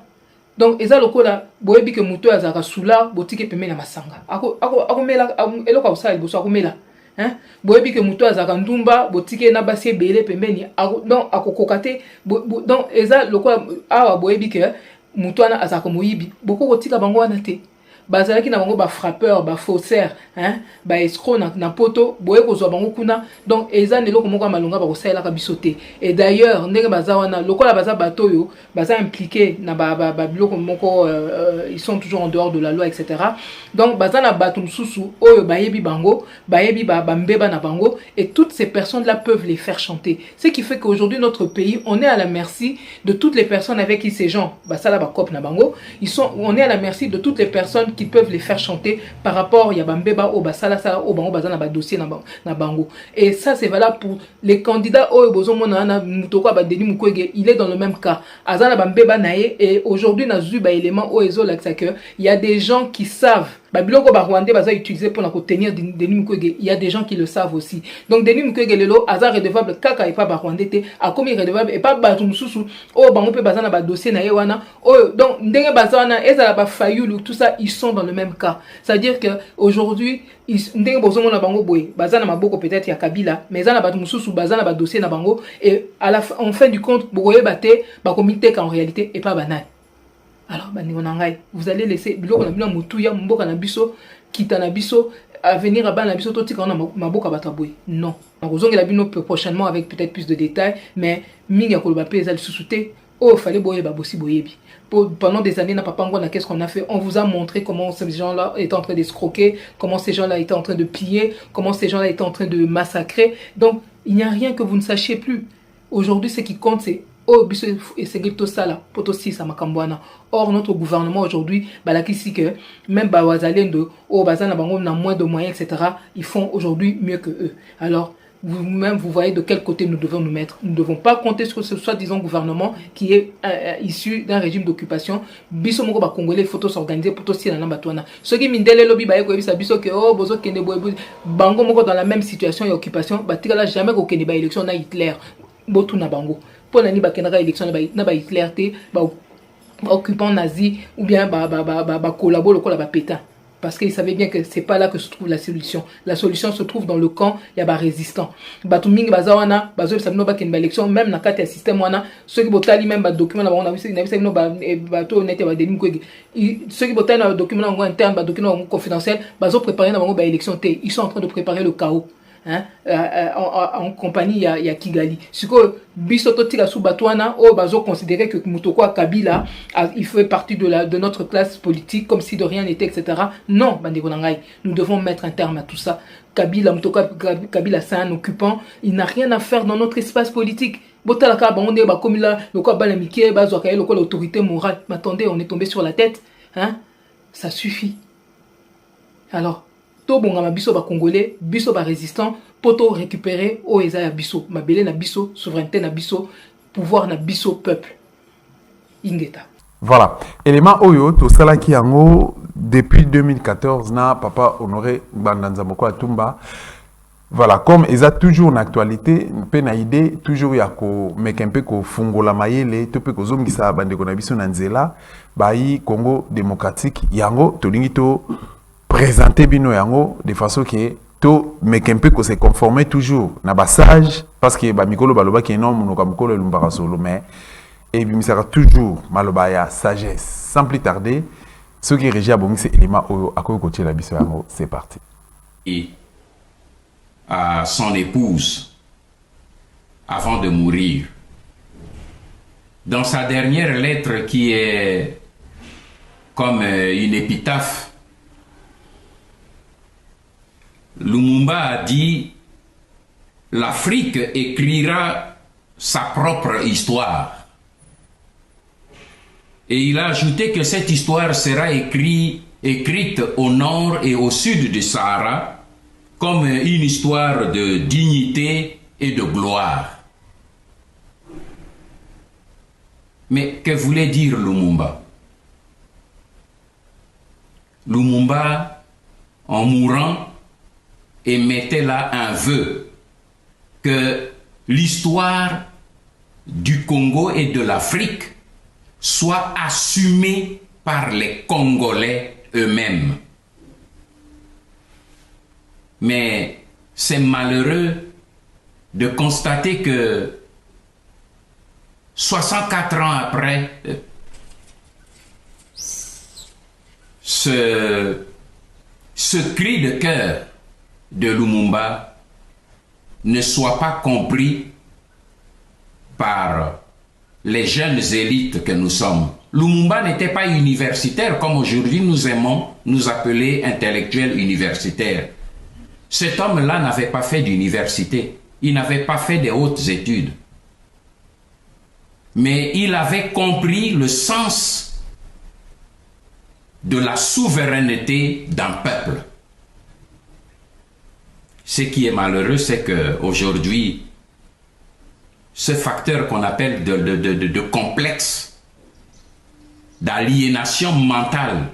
Speaker 2: Donc eza lokola boyebi que muto azaka sula botike pemena masanga ako mela eloko usala liboso ako mela. Hein? Boyebi que muto azaka ndumba botike na basi belé pembeni donc akokokate donc eza lokola awa boyebi que muto ana azaka moyibi boko kotika bango wana te bazalaki na bango ba frappeur ba faussaire hein ba escroc na poto boye kozwa bango kuna donc eza neloko moko malonga ba kosala ka bisote. Et d'ailleurs ndenge bazawana lokola baza batoyo baza impliqué na ba biloko moko ils sont toujours en dehors de la loi etc. Donc bazana batum susu oyo bayebi bango bayebi ba mbeba na bango et toutes ces personnes là peuvent les faire chanter. Ce qui fait qu'aujourd'hui notre pays on est à la merci de toutes les personnes avec qui ces gens basala ba cop na bango on est à la merci de toutes les personnes qui peuvent les faire chanter par rapport ya bambeba au basala ça au bango bazana ba dossier na bango. Et ça c'est valable pour les candidats au bozo mona na mutoko ba Denis Mukwege, il est dans le même cas azana bambeba nae. Et aujourd'hui na zuba élément au ezo là que il y a des gens qui savent babiloko ba rwandais baza utiliser pour contenir Denis Mukwege. Il y a des gens qui le savent aussi. Donc Denis Mukwege lelo azar redevable kaka et pas ba rwandais te a commis redevable et pas batum susu o bango pe bazana ba dossier na yewana o donc ndenge bazana ezala ba fayulu tout ça ils sont dans le même cas. C'est-à-dire que aujourd'hui ndenge bozomo na bango boye bazana maboko peut-être ya Kabila mais ezana batum susu bazana ba dossier na bango et à la en fin du compte boye baté ba comité qu'en réalité et pas banal. Alors, vous allez laisser biloko na bino mutuya mboka na biso kita na biso avenir à na biso totika na maboka bataboy. Non. Nakuzonge la bino prochainement avec peut-être plus de détails mais mingi ya koloba pe ezali susute oh fallait boye ba bossi boyebi. Pendant des années, qu'est-ce qu'on a fait? On vous a montré comment ces gens-là étaient en train d'escroquer, comment ces gens-là étaient en train de piller, comment ces gens-là étaient en train de massacrer. Donc, il n'y a rien que vous ne sachiez plus. Aujourd'hui, ce qui compte, c'est oh biso esengeli tosala po tosisa makambo wana. Or notre gouvernement aujourd'hui balakisi que même bazalendo oh bazana bango na moins de moyens etc. ils font aujourd'hui mieux que eux. Alors vous-même, vous voyez de quel côté nous devons nous mettre. Nous ne devons pas compter sur ce soi-disant gouvernement qui est issu d'un régime d'occupation. Biso moko ba Congolais, il faut s'organiser pour aussi dans batouana. Ceux qui mindele lobby ba ko bisa biso que oh bozo kende boy bango moko dans la même situation et occupation, ba tika la jamais ko kende ba élection na Hitler. Botu na bango. Pour nani ba kenda élection na ba Hitler té ba occupant nazi ou bien ba collabo lokola ba pétain. Parce qu'ils savaient bien que c'est pas là que se trouve la solution. La solution se trouve dans le camp, il y a des résistants. Batuming bazawana, bazo sabino ba ken élection même na carte système wana, ceux qui botali même ba document na on a vu na sabino ba bato honnête ba demi ko. Ceux qui botali na document na interne, ba document confidentiel, bazo préparer na ba élection té. Ils sont en train de préparer le chaos. Hein, en compagnie il y a Kigali. Ce que bisoto tika sous batouana oh bazo considérer que Mutoko Kabila il fait partie de notre classe politique comme si de rien n'était etc. Non, bandeko nangai, nous devons mettre un terme à tout ça. Kabila Mutoko Kabila c'est un occupant, il n'a rien à faire dans notre espace politique. Botalaka bangonde ba comme là le quoi balamike bazo ka le quoi l'autorité morale. Mais attendez, on est tombé sur la tête, hein? Ça suffit. Alors to bongama biso ba congolais biso ba résistant poto récupérer o eza ya biso mabele na biso souveraineté na biso pouvoir na biso peuple ingeta.
Speaker 1: Voilà, élément oyo to salaki yango depuis 2014 na papa Honoré Bandanza Moko Atumba. Voilà, comme ils ont toujours une actualité, pe na idée toujours ya ko mekempe ko fungola mayele to pe ko zongisa bandeko na biso na nzela bayi Congo démocratique yango to lingi to présenter bino yango de façon que to mekempe ko se conformer toujours na basage parce que ba mikolo baloba ki énorme no kam mikolo lumbara solo mais et bi misara toujours maloba ya sagesse sans plus tarder ce qui régit abongi c'est élément oyo akoyo kotie la biso yango c'est parti.
Speaker 3: Et à son épouse avant de mourir dans sa dernière lettre qui est comme une épitaphe. Lumumba a dit « L'Afrique écrira sa propre histoire ». Et il a ajouté que cette histoire sera écrite au nord et au sud du Sahara comme une histoire de dignité et de gloire. Mais que voulait dire Lumumba? Lumumba, en mourant, émettait là un vœu que l'histoire du Congo et de l'Afrique soit assumée par les Congolais eux-mêmes. Mais c'est malheureux de constater que 64 ans après ce cri de cœur de Lumumba ne soit pas compris par les jeunes élites que nous sommes. Lumumba n'était pas universitaire comme aujourd'hui nous aimons nous appeler intellectuels universitaires. Cet homme-là n'avait pas fait d'université, il n'avait pas fait de hautes études. Mais il avait compris le sens de la souveraineté d'un peuple. Ce qui est malheureux, c'est qu'aujourd'hui, ce facteur qu'on appelle de complexe, d'aliénation mentale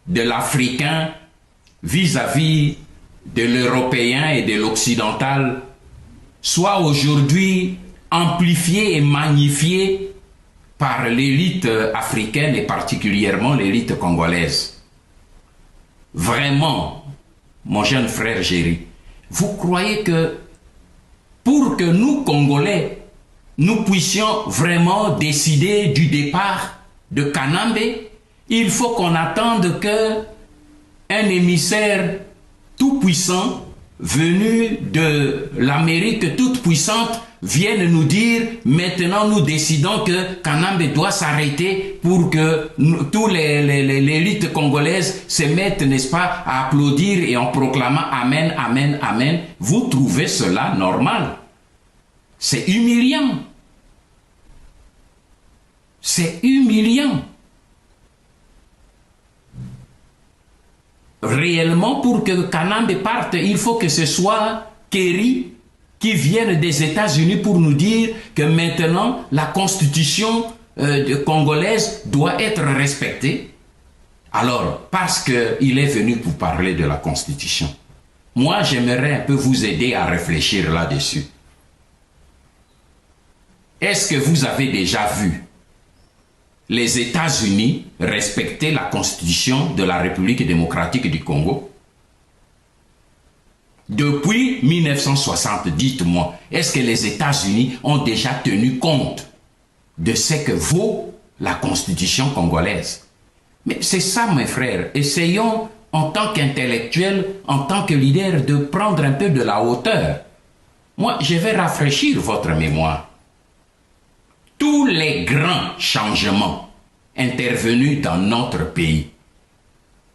Speaker 3: de l'Africain vis-à-vis de l'Européen et de l'Occidental, soit aujourd'hui amplifié et magnifié par l'élite africaine et particulièrement l'élite congolaise. Vraiment, mon jeune frère Géry, vous croyez que pour que nous, Congolais, nous puissions vraiment décider du départ de Kanambe, il faut qu'on attende que un émissaire tout-puissant venu de l'Amérique toute puissante vienne nous dire maintenant nous décidons que Kanambe doit s'arrêter pour que tous l'élite congolaise se mettent, n'est-ce pas, à applaudir et en proclamant Amen, Amen, Amen. Vous trouvez cela normal? C'est humiliant. C'est humiliant. Réellement, pour que Kanambe parte, il faut que ce soit Kerry qui vienne des États-Unis pour nous dire que maintenant, la constitution congolaise doit être respectée. Alors, parce qu'il est venu pour parler de la constitution, moi, j'aimerais un peu vous aider à réfléchir là-dessus. Est-ce que vous avez déjà vu les États-Unis respecter la constitution de la République démocratique du Congo? Depuis 1960, dites-moi, est-ce que les États-Unis ont déjà tenu compte de ce que vaut la constitution congolaise? Mais c'est ça, mes frères. Essayons, en tant qu'intellectuels, en tant que leaders, de prendre un peu de la hauteur. Moi, je vais rafraîchir votre mémoire. Tous les grands changements intervenus dans notre pays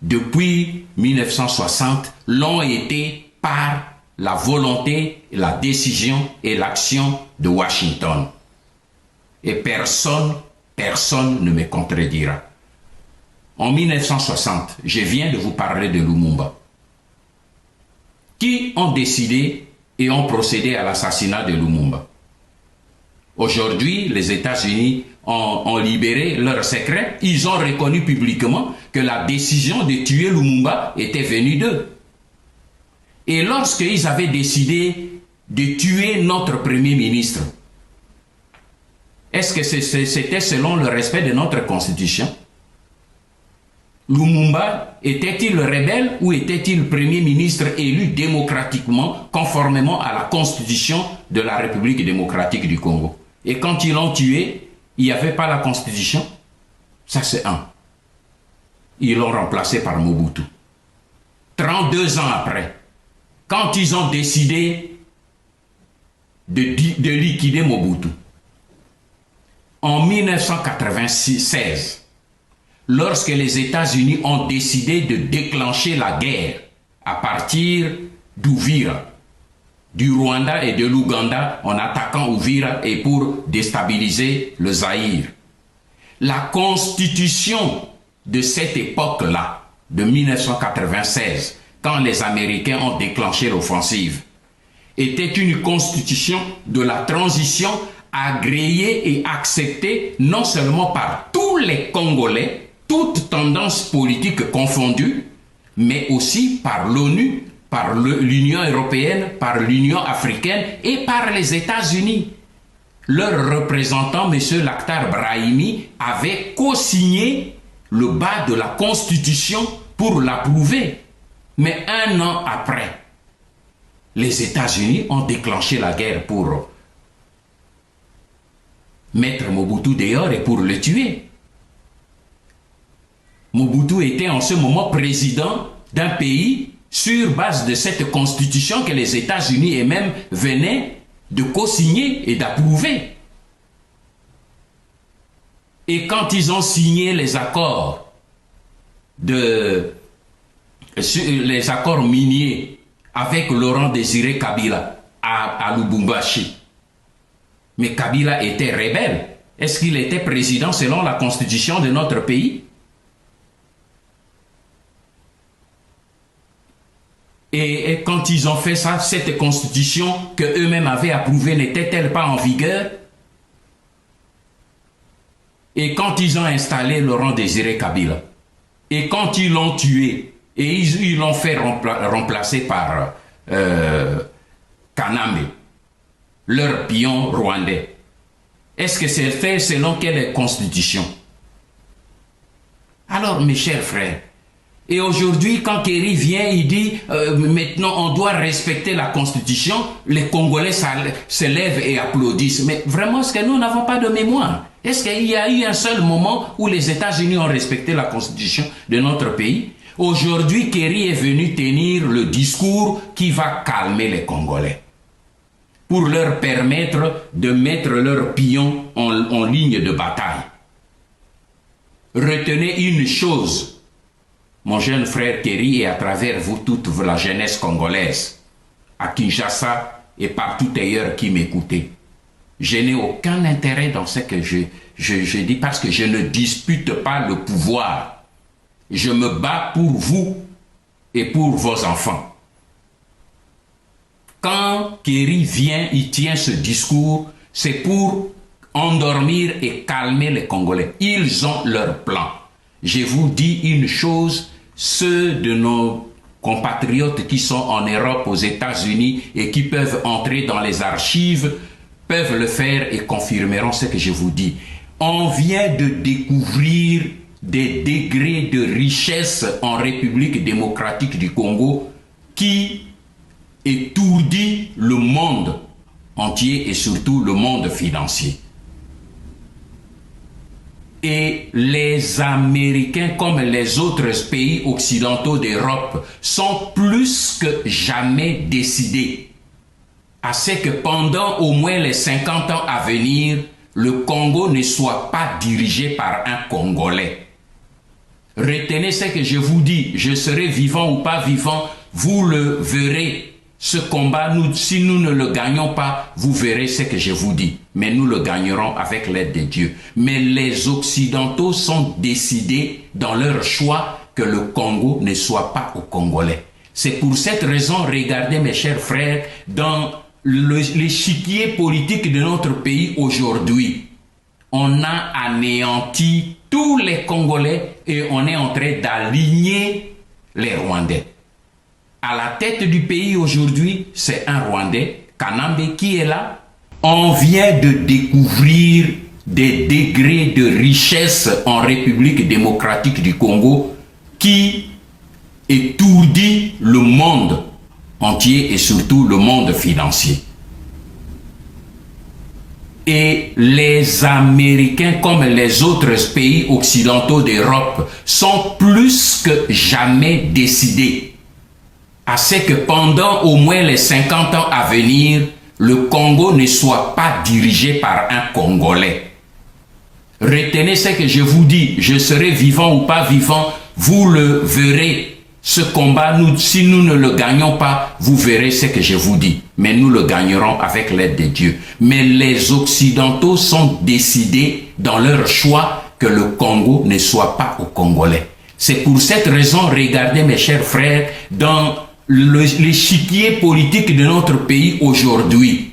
Speaker 3: depuis 1960 l'ont été par la volonté, la décision et l'action de Washington. Et personne ne me contredira. En 1960, je viens de vous parler de Lumumba, qui ont décidé et ont procédé à l'assassinat de Lumumba. Aujourd'hui, les États-Unis ont libéré leurs secrets. Ils ont reconnu publiquement que la décision de tuer Lumumba était venue d'eux. Et lorsqu'ils avaient décidé de tuer notre Premier ministre, est-ce que c'était selon le respect de notre Constitution? Lumumba était-il rebelle ou était-il Premier ministre élu démocratiquement, conformément à la Constitution de la République démocratique du Congo? Et quand ils l'ont tué, il n'y avait pas la Constitution. Ça, c'est un. Ils l'ont remplacé par Mobutu. 32 ans après, quand ils ont décidé de liquider Mobutu, en 1996, lorsque les États-Unis ont décidé de déclencher la guerre à partir d'Uvira, du Rwanda et de l'Ouganda, en attaquant Uvira et pour déstabiliser le Zaïre. La constitution de cette époque-là, de 1996, quand les Américains ont déclenché l'offensive, était une constitution de la transition agréée et acceptée non seulement par tous les Congolais, toutes tendances politiques confondues, mais aussi par l'ONU, par l'Union européenne, par l'Union africaine et par les États-Unis. Leur représentant, M. Lakhdar Brahimi, avait co-signé le bas de la Constitution pour l'approuver. Mais un an après, les États-Unis ont déclenché la guerre pour mettre Mobutu dehors et pour le tuer. Mobutu était en ce moment président d'un pays sur base de cette constitution que les États-Unis eux-mêmes venaient de co-signer et d'approuver. Et quand ils ont signé les accords miniers avec Laurent Désiré Kabila à Lubumbashi, mais Kabila était rebelle. Est-ce qu'il était président selon la constitution de notre pays? Et quand ils ont fait ça, cette constitution que eux-mêmes avaient approuvée n'était-elle pas en vigueur? Et quand ils ont installé Laurent Désiré Kabila, et quand ils l'ont tué, et ils l'ont fait remplacer par Kanambe, leur pion rwandais, est-ce que c'est fait selon quelle constitution? Alors, mes chers frères, et aujourd'hui, quand Kerry vient, il dit maintenant on doit respecter la Constitution, les Congolais se lèvent et applaudissent. Mais vraiment, est-ce que nous n'avons pas de mémoire? Est-ce qu'il y a eu un seul moment où les États-Unis ont respecté la Constitution de notre pays? Aujourd'hui, Kerry est venu tenir le discours qui va calmer les Congolais, pour leur permettre de mettre leurs pions en ligne de bataille. Retenez une chose, mon jeune frère Kerry, et à travers vous toute la jeunesse congolaise, à Kinshasa et partout ailleurs qui m'écoutez. Je n'ai aucun intérêt dans ce que je Je dis parce que je ne dispute pas le pouvoir. Je me bats pour vous et pour vos enfants. Quand Kéry vient, il tient ce discours, c'est pour endormir et calmer les Congolais. Ils ont leur plan. Je vous dis une chose, ceux de nos compatriotes qui sont en Europe, aux États-Unis et qui peuvent entrer dans les archives, peuvent le faire et confirmeront ce que je vous dis. On vient de découvrir des degrés de richesse en République démocratique du Congo qui étourdit le monde entier et surtout le monde financier. Et les Américains, comme les autres pays occidentaux d'Europe, sont plus que jamais décidés à ce que pendant au moins les 50 ans à venir, le Congo ne soit pas dirigé par un Congolais. Retenez ce que je vous dis, je serai vivant ou pas vivant, vous le verrez. Ce combat, si nous ne le gagnons pas, vous verrez ce que je vous dis. Mais nous le gagnerons avec l'aide de Dieu. Mais les Occidentaux sont décidés dans leur choix que le Congo ne soit pas aux Congolais. C'est pour cette raison, regardez mes chers frères, dans l'échiquier politique de notre pays aujourd'hui, on a anéanti tous les Congolais et on est en train d'aligner les Rwandais. À la tête du pays aujourd'hui, c'est un Rwandais, Kanambe, qui est là. On vient de découvrir des degrés de richesse en République démocratique du Congo qui étourdit le monde entier et surtout le monde financier. Et les Américains, comme les autres pays occidentaux d'Europe, sont plus que jamais décidés à ce que pendant au moins les 50 ans à venir, le Congo ne soit pas dirigé par un Congolais. Retenez ce que je vous dis, je serai vivant ou pas vivant, vous le verrez. Ce combat, si nous ne le gagnons pas, vous verrez ce que je vous dis. Mais nous le gagnerons avec l'aide de Dieu. Mais les Occidentaux sont décidés dans leur choix que le Congo ne soit pas aux Congolais. C'est pour cette raison, regardez mes chers frères, dans l'échiquier politique de notre pays aujourd'hui,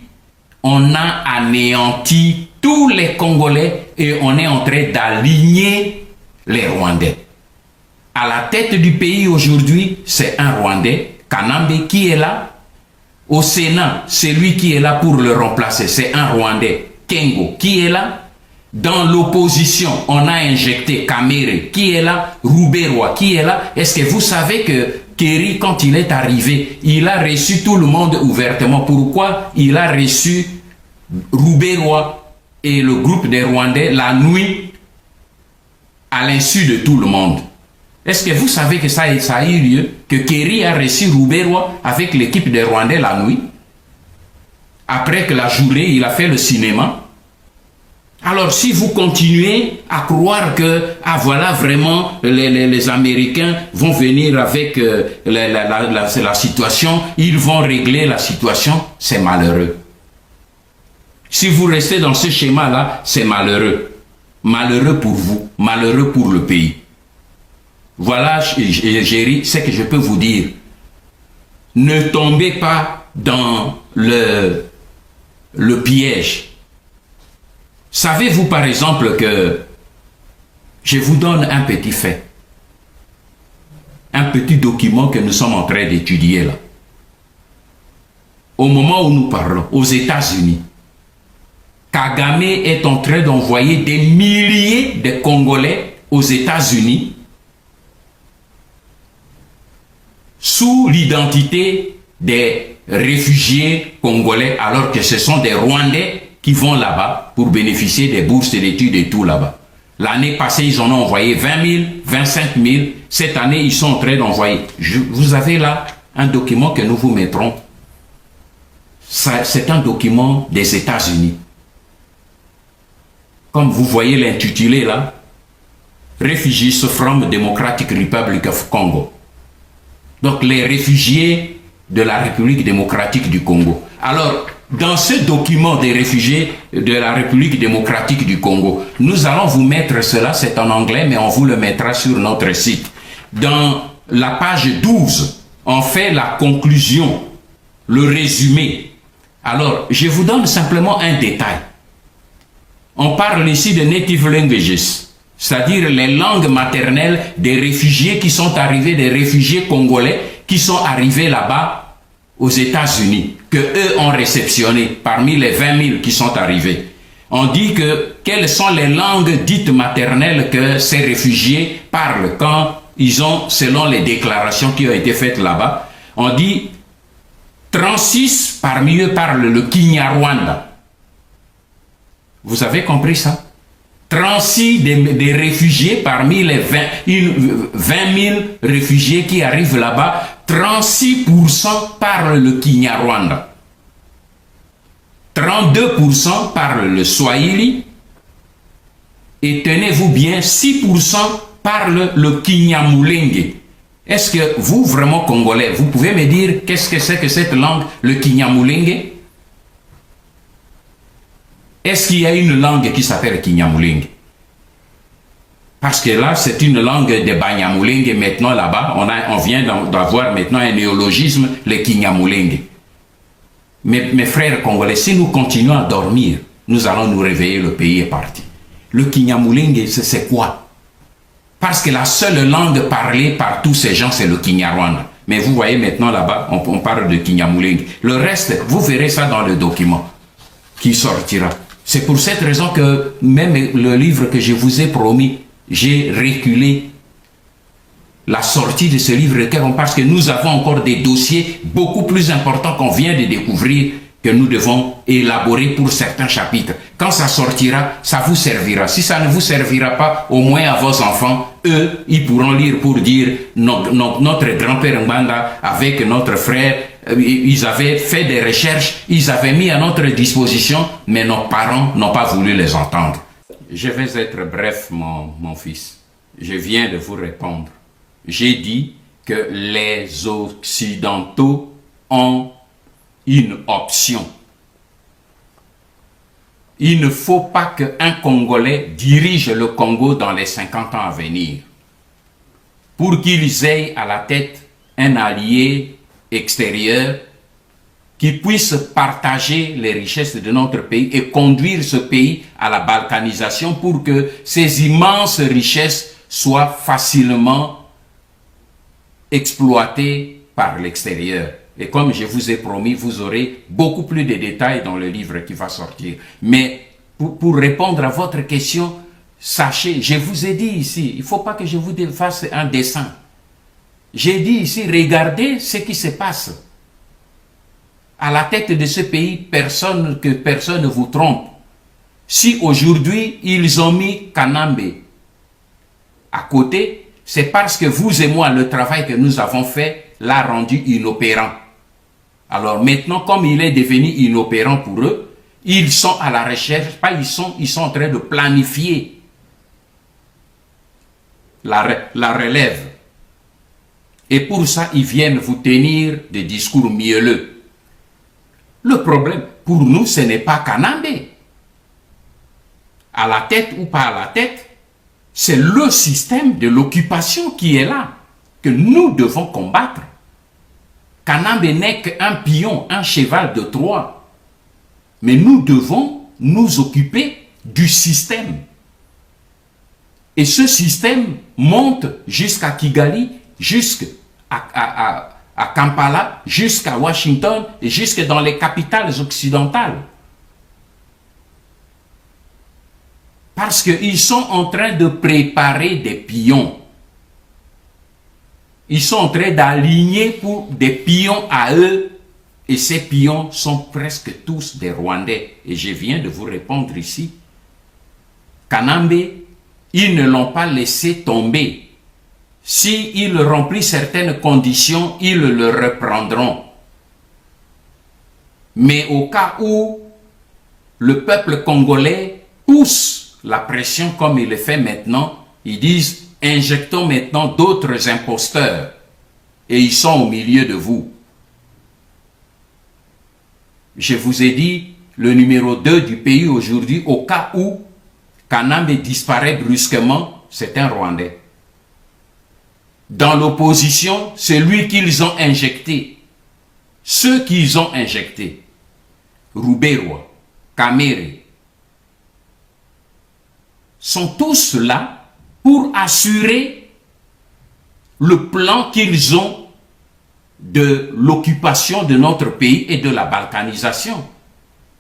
Speaker 3: on a anéanti tous les Congolais et on est en train d'aligner les Rwandais. À la tête du pays aujourd'hui, c'est un Rwandais, Kanambe, qui est là. Au Sénat, c'est lui qui est là pour le remplacer, c'est un Rwandais, Kengo, qui est là. Dans l'opposition, on a injecté Kamere, qui est là, Rouberwa, qui est là. Est-ce que vous savez que Kéry, quand il est arrivé, il a reçu tout le monde ouvertement. Pourquoi il a reçu Rouberwa et le groupe des Rwandais la nuit à l'insu de tout le monde? Est-ce que vous savez que ça a eu lieu, que Kéry a reçu Rouberwa avec l'équipe des Rwandais la nuit? Après que la journée, il a fait le cinéma. Alors, si vous continuez à croire que, voilà, vraiment, les Américains vont venir avec la situation, ils vont régler la situation, c'est malheureux. Si vous restez dans ce schéma-là, c'est malheureux. Malheureux pour vous, malheureux pour le pays. Voilà, Géry, ce que je peux vous dire. Ne tombez pas dans le piège. Savez-vous par exemple que je vous donne un petit fait, un petit document que nous sommes en train d'étudier là. Au moment où nous parlons, aux États-Unis, Kagame est en train d'envoyer des milliers de Congolais aux États-Unis sous l'identité des réfugiés congolais, alors que ce sont des Rwandais qui vont là-bas pour bénéficier des bourses d'études et tout là-bas. L'année passée, ils en ont envoyé 20 000, 25 000. Cette année, ils sont en train d'envoyer. Vous avez là un document que nous vous mettrons. C'est un document des États-Unis. Comme vous voyez l'intitulé là, Refugees from Democratic Republic of Congo. Donc les réfugiés de la République démocratique du Congo. Alors, dans ce document des réfugiés de la République démocratique du Congo, nous allons vous mettre cela, c'est en anglais, mais on vous le mettra sur notre site. Dans la page 12, on fait la conclusion, le résumé. Alors, je vous donne simplement un détail. On parle ici de native languages, c'est-à-dire les langues maternelles des réfugiés qui sont arrivés, des réfugiés congolais qui sont arrivés là-bas aux États-Unis, que eux ont réceptionné parmi les 20 000 qui sont arrivés. On dit que quelles sont les langues dites maternelles que ces réfugiés parlent quand ils ont, selon les déclarations qui ont été faites là-bas, on dit 36 parmi eux parlent le Kinyarwanda. Vous avez compris ça? 36 des réfugiés parmi les 20 000 réfugiés qui arrivent là-bas, 36% parlent le Kinyarwanda. 32% parlent le Swahili. Et tenez-vous bien, 6% parlent le Kinyamulenge. Est-ce que vous, vraiment Congolais, vous pouvez me dire qu'est-ce que c'est que cette langue, le Kinyamulenge? Est-ce qu'il y a une langue qui s'appelle Kinyamulenge? Parce que là, c'est une langue de Banyamulenge. Maintenant, là-bas, on vient d'avoir maintenant un néologisme, le Kinyamulenge. Mes frères congolais, si nous continuons à dormir, nous allons nous réveiller, le pays est parti. Le Kinyamulenge, c'est quoi? Parce que la seule langue parlée par tous ces gens, c'est le Kinyarwanda. Mais vous voyez maintenant là-bas, on parle de Kinyamulenge. Le reste, vous verrez ça dans le document qui sortira. C'est pour cette raison que même le livre que je vous ai promis, j'ai reculé la sortie de ce livre parce que nous avons encore des dossiers beaucoup plus importants qu'on vient de découvrir que nous devons élaborer pour certains chapitres. Quand ça sortira, ça vous servira. Si ça ne vous servira pas, au moins à vos enfants, eux, ils pourront lire pour dire notre grand-père Mbanda avec notre frère, ils avaient fait des recherches, ils avaient mis à notre disposition, mais nos parents n'ont pas voulu les entendre. Je vais être bref, mon fils. Je viens de vous répondre. J'ai dit que les Occidentaux ont une option. Il ne faut pas qu'un Congolais dirige le Congo dans les 50 ans à venir. Pour qu'ils aient à la tête un allié extérieur qui puisse partager les richesses de notre pays et conduire ce pays à la balkanisation pour que ces immenses richesses soient facilement exploitées par l'extérieur. Et comme je vous ai promis, vous aurez beaucoup plus de détails dans le livre qui va sortir. Mais pour répondre à votre question, sachez, je vous ai dit ici, il ne faut pas que je vous fasse un dessin. J'ai dit ici, regardez ce qui se passe. À la tête de ce pays, personne ne vous trompe. Si aujourd'hui, ils ont mis Kanambe à côté, c'est parce que vous et moi, le travail que nous avons fait l'a rendu inopérant. Alors maintenant, comme il est devenu inopérant pour eux, ils sont à la recherche, ils sont en train de planifier la relève. Et pour ça, ils viennent vous tenir des discours mielleux. Le problème, pour nous, ce n'est pas Kanambe. À la tête ou pas à la tête, c'est le système de l'occupation qui est là, que nous devons combattre. Kanambe n'est qu'un pion, un cheval de Troie. Mais nous devons nous occuper du système. Et ce système monte jusqu'à Kigali, jusqu'à Kampala, jusqu'à Washington et jusque dans les capitales occidentales. Parce qu'ils sont en train de préparer des pions. Ils sont en train d'aligner pour des pions à eux. Et ces pions sont presque tous des Rwandais. Et je viens de vous répondre ici. Kanambe, ils ne l'ont pas laissé tomber. S'il remplit certaines conditions, ils le reprendront. Mais au cas où le peuple congolais pousse la pression comme il le fait maintenant, ils disent « injectons maintenant d'autres imposteurs » et ils sont au milieu de vous. Je vous ai dit le numéro 2 du pays aujourd'hui, au cas où Kanambe disparaît brusquement, c'est un Rwandais. Dans l'opposition, celui qu'ils ont injecté, ceux qu'ils ont injectés, Rouberwa, Kamere, sont tous là pour assurer le plan qu'ils ont de l'occupation de notre pays et de la balkanisation.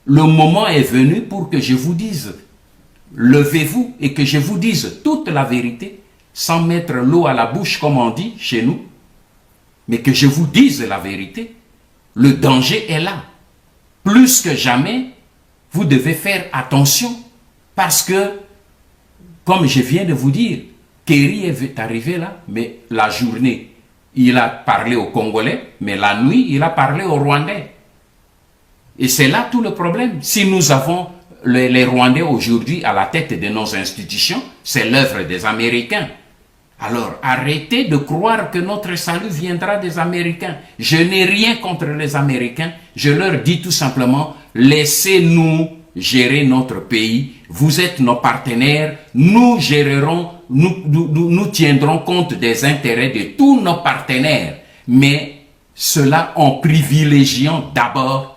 Speaker 3: Le moment est venu pour que je vous dise, levez-vous et que je vous dise toute la vérité, sans mettre l'eau à la bouche comme on dit chez nous, mais que je vous dise la vérité. Le danger est là. Plus que jamais, vous devez faire attention parce que, comme je viens de vous dire, Kerry est arrivé là, mais la journée, il a parlé aux Congolais, mais la nuit, il a parlé aux Rwandais. Et c'est là tout le problème. Si nous avons les Rwandais aujourd'hui à la tête de nos institutions, c'est l'œuvre des Américains. Alors, arrêtez de croire que notre salut viendra des Américains. Je n'ai rien contre les Américains. Je leur dis tout simplement, laissez-nous gérer notre pays. Vous êtes nos partenaires. Nous gérerons, nous tiendrons compte des intérêts de tous nos partenaires. Mais cela en privilégiant d'abord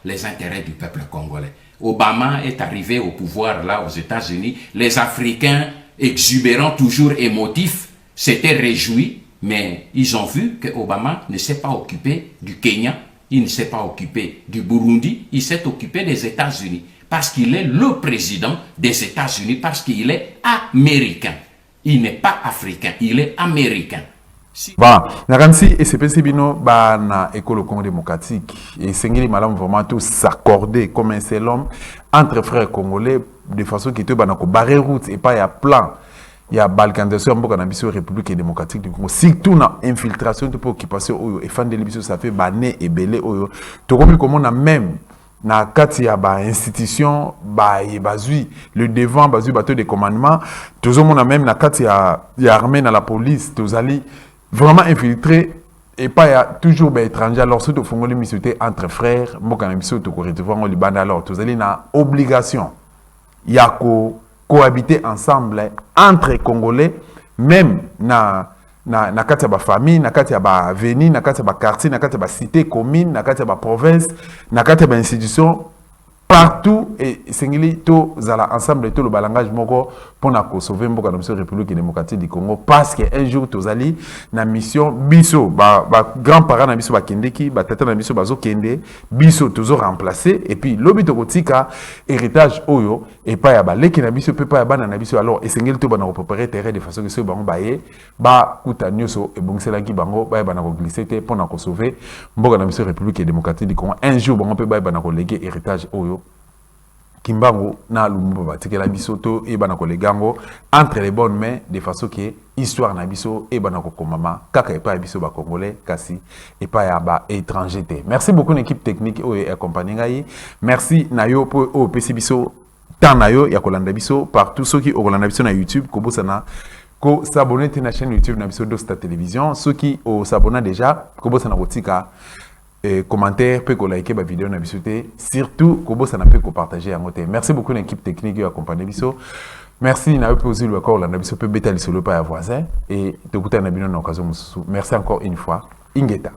Speaker 3: les intérêts du peuple congolais. Obama est arrivé au pouvoir là aux États-Unis. Les Africains exubérants, toujours émotifs, s'étaient réjouis, mais ils ont vu que Obama ne s'est pas occupé du Kenya, il ne s'est pas occupé du Burundi, il s'est occupé des États-Unis, parce qu'il est le président des États-Unis, parce qu'il est américain. Il n'est pas africain, il est américain.
Speaker 1: Bon, Naransi et CPC Bino, na école Congo démocratique, et Sengeli Malam vraiment tous s'accorder comme un seul homme entre frères congolais de façon qui te banako barrer route et pas y a plan. Il y a balkanisation en République République démocratique du Congo. Surtout na infiltration de occupation oyo et fan de l'ébisson ça fait bané et belé oyo. Tu comprends comment on a même na kati ya ba institution ba bazui le devant bazui bateau de commandement. Tout on a même na kati ya armée na la police, tous ali vraiment infiltré et pas y a toujours des étrangers. Alors, surtout, il faut que entre frères, au Liban, alors, tous allez na obligation. Il y a cohabiter ensemble entre Congolais, même na kati ya famille, na kati ya avenue, na kati ya quartier, na kati ya cité commune, na kati ya province, na kati ya institution, partout et singili to zala ensemble tout le balangage moko pour sauver mboka na biso République démocratique du Congo parce que un jour tozali na mission biso ba grand-parents na biso ba kendeki ba tata na biso bazo kende biso tozo remplacer et puis lobi to kotika héritage oyo et pas ya ba leki na biso pe pas ya bana na biso alors et singili to bana préparer terrain de façon que ce bango baye ba kuta nyoso e bongselaki bango ba bana ko glisser te pour na ko sauver mboka na biso République démocratique du Congo un jour bango pe ba bana ko léguer héritage oyo Kimbango na lumba batikela biso to e bana ko legango entre les bonnes mains de façon que histoire na biso e bana ko komama kaka e pa biso ba congolais kasi e pa ya ba étranger te. Merci beaucoup l'équipe technique o e accompagner ngai. Merci na yo po o pesi biso tan na yo ya kolanda biso partout ceux qui o kolanda biso na YouTube ko bosana ko s'abonner à la chaîne YouTube na biso Dosta Télévision ceux qui o s'abonner déjà ko bosana kotika commentaire, peut liker la vidéo, surtout, que partager. Merci beaucoup l'équipe technique qui a accompagné Bisso. Merci n'a posé le corps, la Bisso peut bêter sur le pas voisin et de goûter un abonnement en occasion. Merci encore une fois. Ingeta.